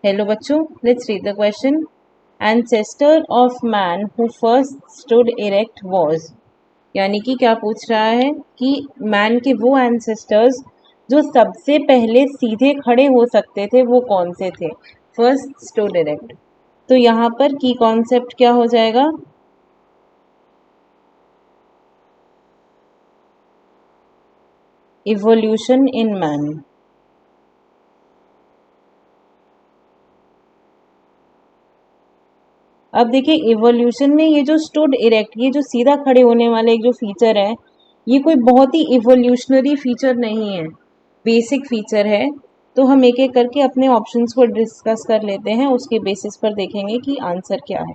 Hello बच्चों, let's read the question. Ancestor of man who first stood erect was, यानी कि क्या पूछ रहा है कि मैन के वो एंसेस्टर्स जो सबसे पहले सीधे खड़े हो सकते थे वो कौन से थे. First stood erect. तो यहाँ पर की कॉन्सेप्ट क्या हो जाएगा? Evolution in man. अब देखिए इवोल्यूशन में ये जो स्टूड इरेक्ट, ये जो सीधा खड़े होने वाले एक जो फीचर है, ये कोई बहुत ही इवोल्यूशनरी फीचर नहीं है, बेसिक फीचर है. तो हम एक एक करके अपने ऑप्शंस को डिस्कस कर लेते हैं, उसके बेसिस पर देखेंगे कि आंसर क्या है.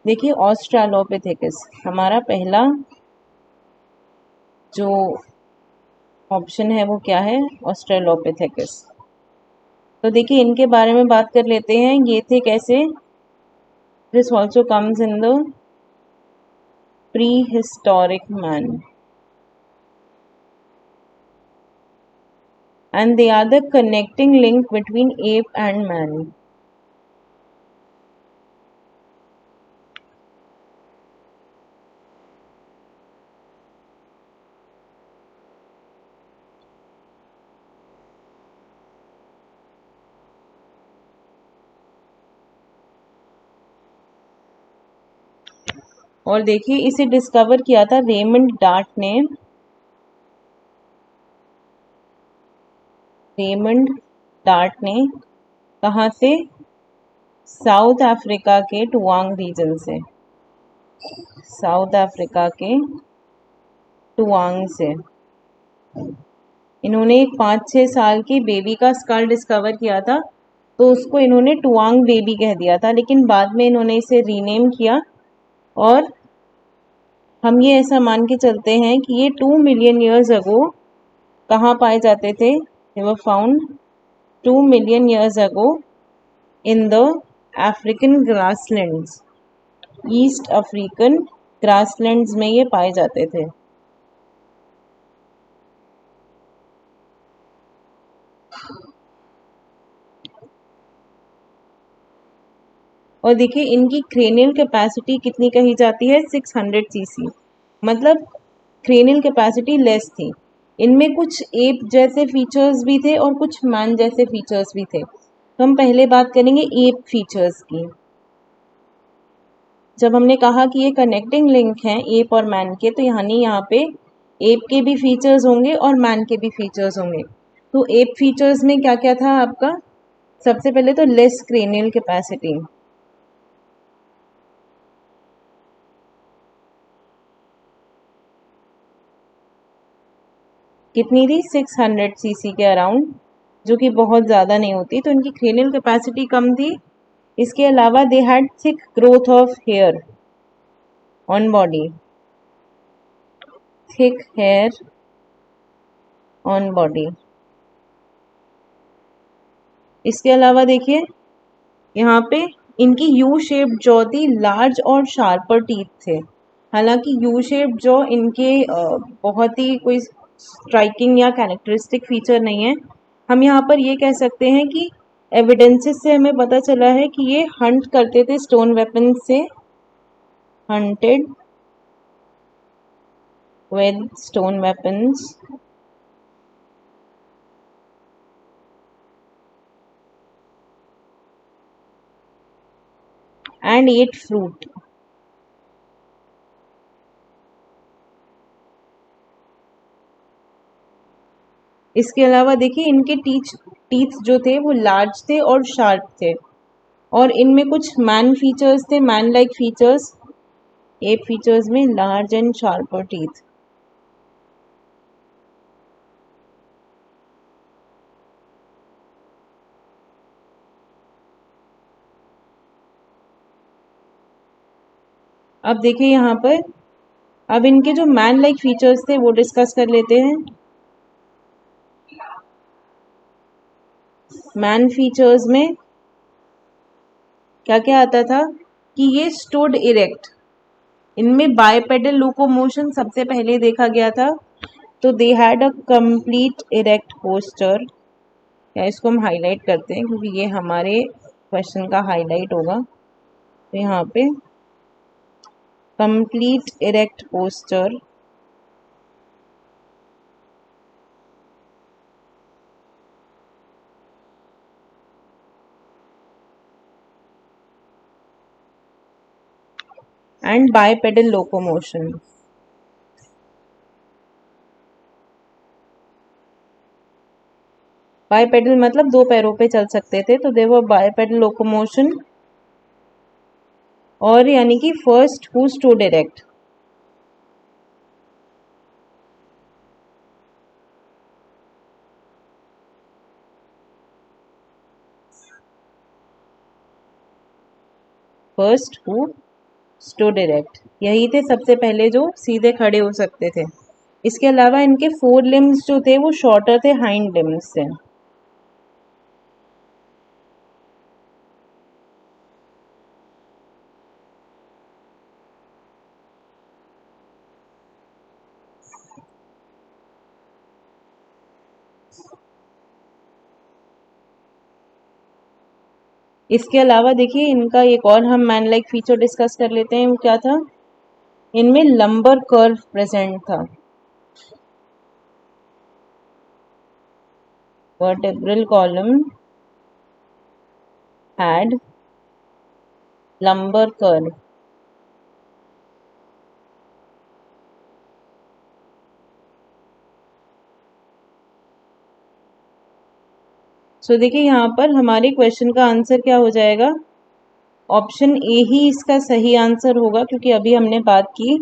देखिए ऑस्ट्रालोपिथेकस हमारा पहला जो ऑप्शन है वो क्या है? ऑस्ट्रालोपिथेकस. तो देखिए इनके बारे में बात कर लेते हैं. ये थे कैसे? This also comes in the prehistoric man, and they are the connecting link between ape and man. और देखिए इसे डिस्कवर किया था रेमंड डार्ट ने. रेमंड डार्ट ने कहाँ से? साउथ अफ्रीका के टुआंग रीजन से. साउथ अफ्रीका के टुआंग से इन्होंने एक 5-6 साल की बेबी का स्कल डिस्कवर किया था. तो उसको इन्होंने टुआंग बेबी कह दिया था, लेकिन बाद में इन्होंने इसे रीनेम किया. और हम ये ऐसा मान के चलते हैं कि ये 2 मिलियन ईयर्स अगो कहाँ पाए जाते थे? They were found 2 million years ago in the African grasslands. East African grasslands में ये पाए जाते थे. और देखिए इनकी क्रेनियल कैपेसिटी कितनी कही जाती है? 600 सीसी. मतलब क्रेनियल कैपेसिटी लेस थी. इनमें कुछ एप जैसे फीचर्स भी थे और कुछ मैन जैसे फीचर्स भी थे. तो हम पहले बात करेंगे एप फीचर्स की. जब हमने कहा कि ये कनेक्टिंग लिंक हैं एप और मैन के, तो यहाँ पे एप के भी फीचर्स होंगे और मैन के भी फीचर्स होंगे. तो एप फीचर्स में क्या क्या था आपका? सबसे पहले तो लेस क्रेनियल कैपेसिटी. कितनी थी? 600 सीसी के अराउंड, जो कि बहुत ज़्यादा नहीं होती. तो इनकी क्रेनियल कैपेसिटी कम थी. इसके अलावा they had thick growth of hair on body. Thick hair on body. इसके अलावा देखिए यहाँ पे इनकी यू शेप्ड जॉ थी. लार्ज और शार्पर टीथ थे. हालांकि यू शेप्ड जॉ इनके बहुत ही कोई स्ट्राइकिंग या कैरेक्टरिस्टिक फीचर नहीं है. हम यहाँ पर ये कह सकते हैं कि एविडेंसेस से हमें पता चला है कि ये हंट करते थे स्टोन वेपन से. Hunted with stone weapons. And ate fruit. इसके अलावा देखिए इनके टीथ जो थे वो लार्ज थे और शार्प थे. और इनमें कुछ मैन फीचर्स थे, man like features. App features में लार्ज एंड शार्पर टीथ. अब देखिए यहाँ पर अब इनके जो मैन लाइक फीचर्स थे वो डिस्कस कर लेते हैं. मैन फीचर्स में क्या क्या आता था कि ये स्टूड इरेक्ट. इनमें बायपेडल लोकोमोशन सबसे पहले देखा गया था. तो दे had a complete erect posture. या इसको हम हाईलाइट करते हैं क्योंकि ये हमारे क्वेश्चन का हाईलाइट होगा। तो यहाँ पे complete erect posture and bipedal locomotion. Bipedal मतलब दो पैरों पे चल सकते थे, तो देखो बाइपेडल लोकोमोशन। और यानी कि first who stood erect. First who stood erect, यही थे सबसे पहले जो सीधे खड़े हो सकते थे। इसके अलावा इनके फोर लिम्स जो थे वो शॉर्टर थे हाइंड लिम्स से। इसके अलावा देखिए इनका एक और हम मैन लाइक फीचर डिस्कस कर लेते हैं। वो क्या था, इनमें लंबर कर्व प्रेजेंट था। Vertebral column had lumbar curve. So देखिए यहाँ पर हमारे क्वेश्चन का आंसर क्या हो जाएगा, ऑप्शन ए ही इसका सही आंसर होगा, क्योंकि अभी हमने बात की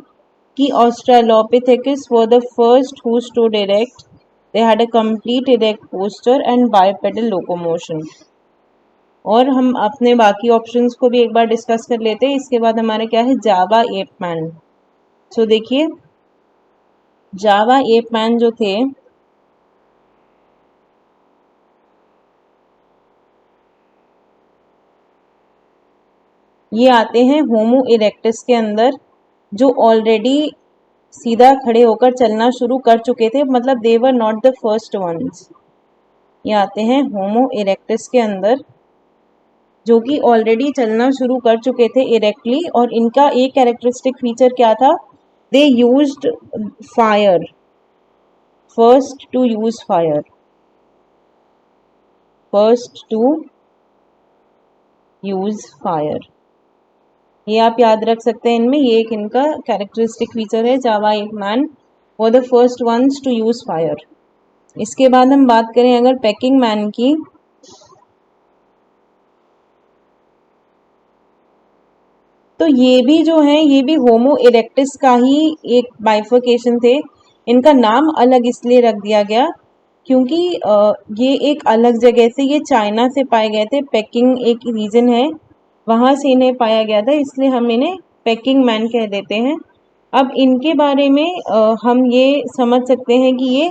कि Australopithecus were the first who stood erect, they had a complete erect posture and bipedal locomotion. और हम अपने बाकी ऑप्शंस को भी एक बार डिस्कस कर लेते हैं। इसके बाद हमारा क्या है, जावा एप मैन। सो देखिए जावा एप मैन जो थे ये आते हैं होमो इरेक्टस के अंदर, जो ऑलरेडी सीधा खड़े होकर चलना शुरू कर चुके थे, मतलब they were not the first ones. ये आते हैं होमो इरेक्टस के अंदर, जो कि ऑलरेडी चलना शुरू कर चुके थे इरेक्टली। और इनका एक कैरेक्टरिस्टिक फीचर क्या था, they used fire, first to use fire, first to use fire. ये आप याद रख सकते हैं इनमें, ये एक इनका कैरेक्टरिस्टिक फीचर है, Java ape man were the first ones to use fire. इसके बाद हम बात करें अगर पैकिंग मैन की, तो ये भी जो है ये भी होमो इरेक्टिस का ही एक बाइफर्केशन थे। इनका नाम अलग इसलिए रख दिया गया क्योंकि ये एक अलग जगह से, ये चाइना से पाए गए थे। पेकिंग एक रीजन है, वहां से इन्हें पाया गया था, इसलिए हम इन्हें पैकिंग मैन कह देते हैं। अब इनके बारे में हम ये समझ सकते हैं कि ये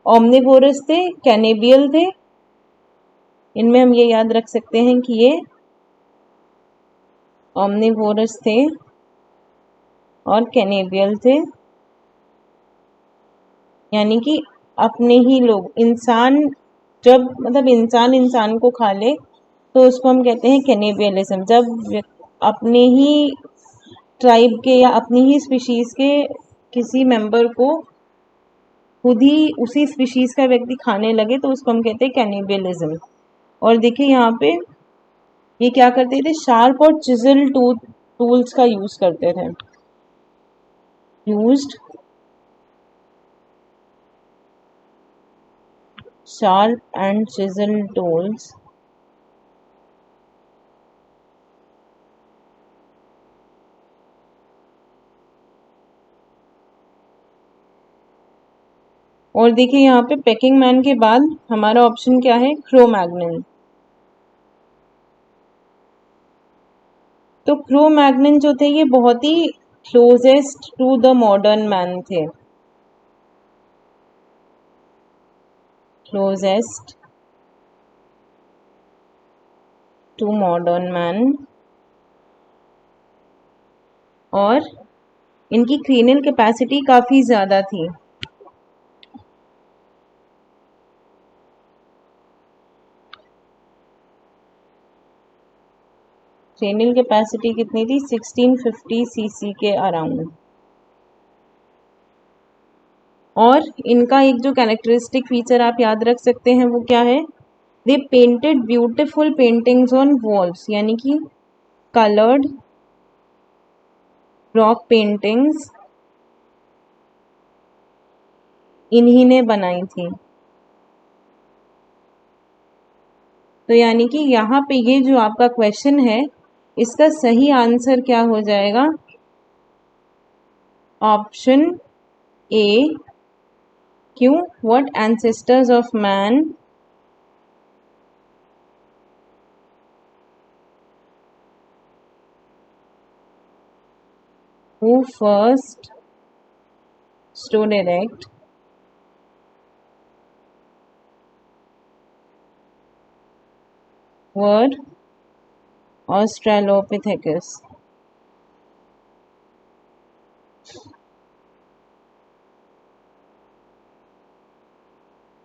ओमनिवोरस थे, कैनिबियल थे। इनमें हम ये याद रख सकते हैं कि ये ओमनिवोरस थे और कैनिबियल थे, यानी कि अपने ही लोग, इंसान जब मतलब इंसान इंसान को खा ले तो उसको हम कहते हैं कैनिबियलिज्म। जब अपने ही ट्राइब के या अपनी ही स्पीशीज के किसी मेंबर को खुद ही उसी स्पीशीज का व्यक्ति खाने लगे तो उसको हम कहते हैं कैनिबियलिज्म। और देखिए यहाँ पे ये क्या करते थे, शार्प और चिजल टूल्स का यूज करते थे, used sharp and chisel tools और देखिए यहाँ पे पैकिंग मैन के बाद हमारा ऑप्शन क्या है, क्रो-मैग्नन। तो क्रो-मैग्नन जो थे ये बहुत ही closest to the modern man थे, क्लोजेस्ट टू मॉडर्न मैन। और इनकी क्रीनियल कैपेसिटी काफी ज्यादा थी। क्रेनियल कैपेसिटी कितनी थी? 1650 सीसी के अराउंड। और इनका एक जो कैरेक्टरिस्टिक फीचर आप याद रख सकते हैं वो क्या है? They painted beautiful paintings on walls, यानी कि कलर्ड रॉक पेंटिंग्स इन्हीं ने बनाई थी। तो यानी कि यहाँ पे ये जो आपका क्वेश्चन है इसका सही आंसर क्या हो जाएगा? Option A. क्यों? What ancestors of man who first stood erect were Australopithecus.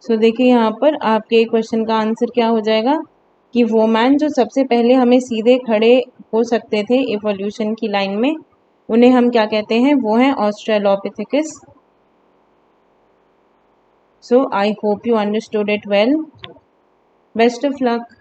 So देखिए यहाँ पर आपके क्वेश्चन का आंसर क्या हो जाएगा कि वो मैन जो सबसे पहले हमें सीधे खड़े हो सकते थे इवोल्यूशन की लाइन में, उन्हें हम क्या कहते हैं? वो हैं Australopithecus. So I hope you understood it well. Best of luck.